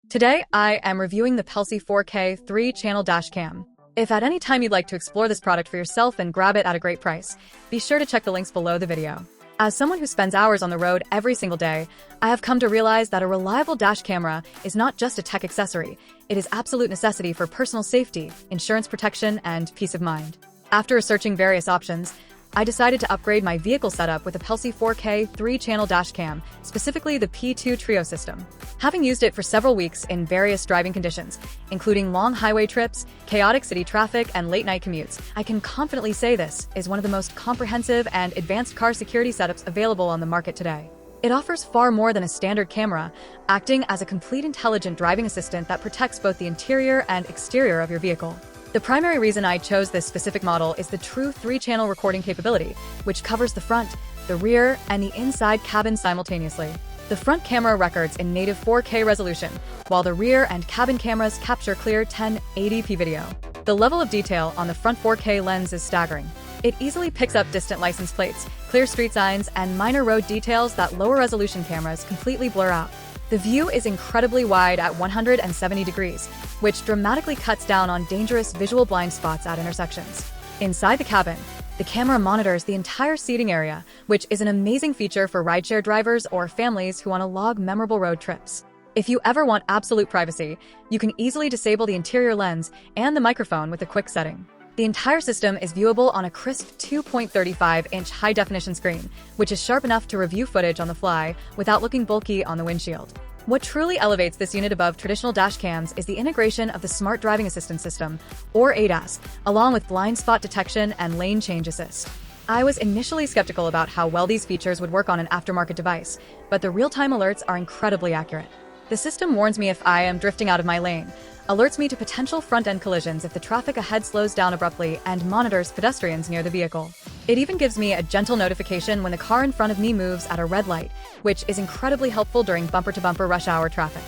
Today, I am reviewing the Pelsee 4K 3-channel dashcam. If at any time you'd like to explore this product for yourself and grab it at a great price, be sure to check the links below the video. As someone who spends hours on the road every single day, I have come to realize that a reliable dash camera is not just a tech accessory, it is absolute necessity for personal safety, insurance protection, and peace of mind. After researching various options, I decided to upgrade my vehicle setup with a Pelsee 4K 3-channel dashcam, specifically the P2 Trio system. Having used it for several weeks in various driving conditions, including long highway trips, chaotic city traffic, and late-night commutes, I can confidently say this is one of the most comprehensive and advanced car security setups available on the market today. It offers far more than a standard camera, acting as a complete intelligent driving assistant that protects both the interior and exterior of your vehicle. The primary reason I chose this specific model is the true 3-channel recording capability, which covers the front, the rear, and the inside cabin simultaneously. The front camera records in native 4K resolution, while the rear and cabin cameras capture clear 1080p video. The level of detail on the front 4K lens is staggering. It easily picks up distant license plates, clear street signs, and minor road details that lower resolution cameras completely blur out. The view is incredibly wide at 170 degrees, which dramatically cuts down on dangerous visual blind spots at intersections. Inside the cabin, the camera monitors the entire seating area, which is an amazing feature for rideshare drivers or families who want to log memorable road trips. If you ever want absolute privacy, you can easily disable the interior lens and the microphone with a quick setting. The entire system is viewable on a crisp 2.35-inch high-definition screen, which is sharp enough to review footage on the fly without looking bulky on the windshield. What truly elevates this unit above traditional dashcams is the integration of the Smart Driving Assistance System, or ADAS, along with blind spot detection and lane change assist. I was initially skeptical about how well these features would work on an aftermarket device, but the real-time alerts are incredibly accurate. The system warns me if I am drifting out of my lane, alerts me to potential front-end collisions if the traffic ahead slows down abruptly, and monitors pedestrians near the vehicle. It even gives me a gentle notification when the car in front of me moves at a red light, which is incredibly helpful during bumper-to-bumper rush hour traffic.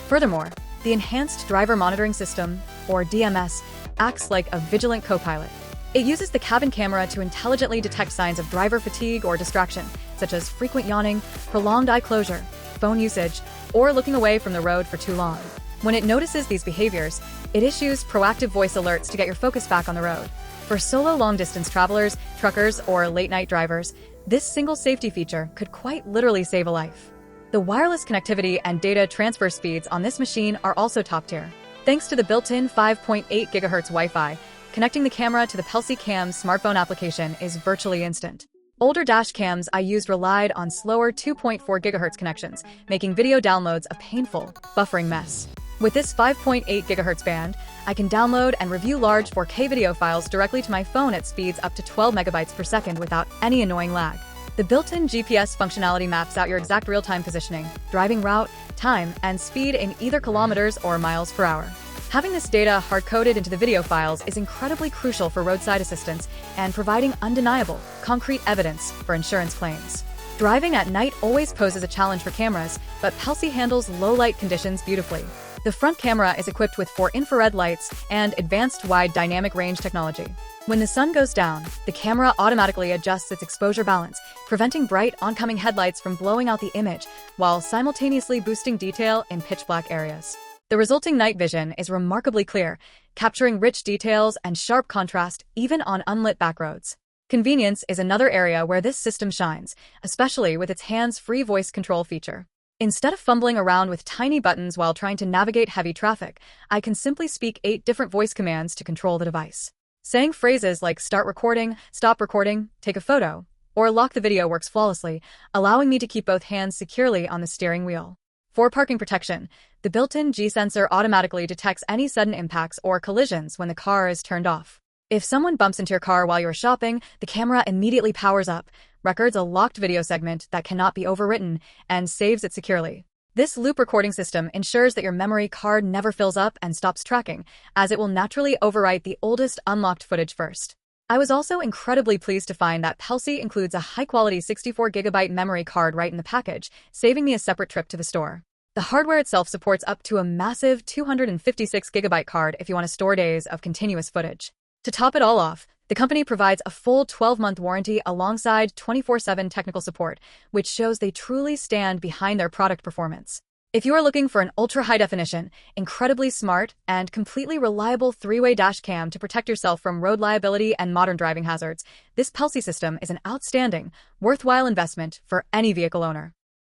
Furthermore, the Enhanced Driver Monitoring System, or DMS, acts like a vigilant co-pilot. It uses the cabin camera to intelligently detect signs of driver fatigue or distraction, such as frequent yawning, prolonged eye closure, phone usage, or looking away from the road for too long. When it notices these behaviors, it issues proactive voice alerts to get your focus back on the road. For solo long-distance travelers, truckers, or late-night drivers, this single safety feature could quite literally save a life. The wireless connectivity and data transfer speeds on this machine are also top-tier. Thanks to the built-in 5.8 GHz Wi-Fi, connecting the camera to the Pelsee Cam's smartphone application is virtually instant. Older dash cams I used relied on slower 2.4 GHz connections, making video downloads a painful, buffering mess. With this 5.8 GHz band, I can download and review large 4K video files directly to my phone at speeds up to 12 megabytes per second without any annoying lag. The built-in GPS functionality maps out your exact real-time positioning, driving route, time, and speed in either kilometers or miles per hour. Having this data hard-coded into the video files is incredibly crucial for roadside assistance and providing undeniable, concrete evidence for insurance claims. Driving at night always poses a challenge for cameras, but Pelsee handles low-light conditions beautifully. The front camera is equipped with 4 infrared lights and advanced wide dynamic range technology. When the sun goes down, the camera automatically adjusts its exposure balance, preventing bright oncoming headlights from blowing out the image, while simultaneously boosting detail in pitch-black areas. The resulting night vision is remarkably clear, capturing rich details and sharp contrast even on unlit backroads. Convenience is another area where this system shines, especially with its hands-free voice control feature. Instead of fumbling around with tiny buttons while trying to navigate heavy traffic, I can simply speak 8 different voice commands to control the device. Saying phrases like start recording, stop recording, take a photo, or lock the video works flawlessly, allowing me to keep both hands securely on the steering wheel. For parking protection, the built-in G-sensor automatically detects any sudden impacts or collisions when the car is turned off. If someone bumps into your car while you're shopping, the camera immediately powers up, records a locked video segment that cannot be overwritten, and saves it securely. This loop recording system ensures that your memory card never fills up and stops tracking, as it will naturally overwrite the oldest unlocked footage first. I was also incredibly pleased to find that Pelsee includes a high-quality 64GB memory card right in the package, saving me a separate trip to the store. The hardware itself supports up to a massive 256GB card if you want to store days of continuous footage. To top it all off, the company provides a full 12-month warranty alongside 24/7 technical support, which shows they truly stand behind their product performance. If you are looking for an ultra-high definition, incredibly smart, and completely reliable three-way dash cam to protect yourself from road liability and modern driving hazards, this Pelsee system is an outstanding, worthwhile investment for any vehicle owner.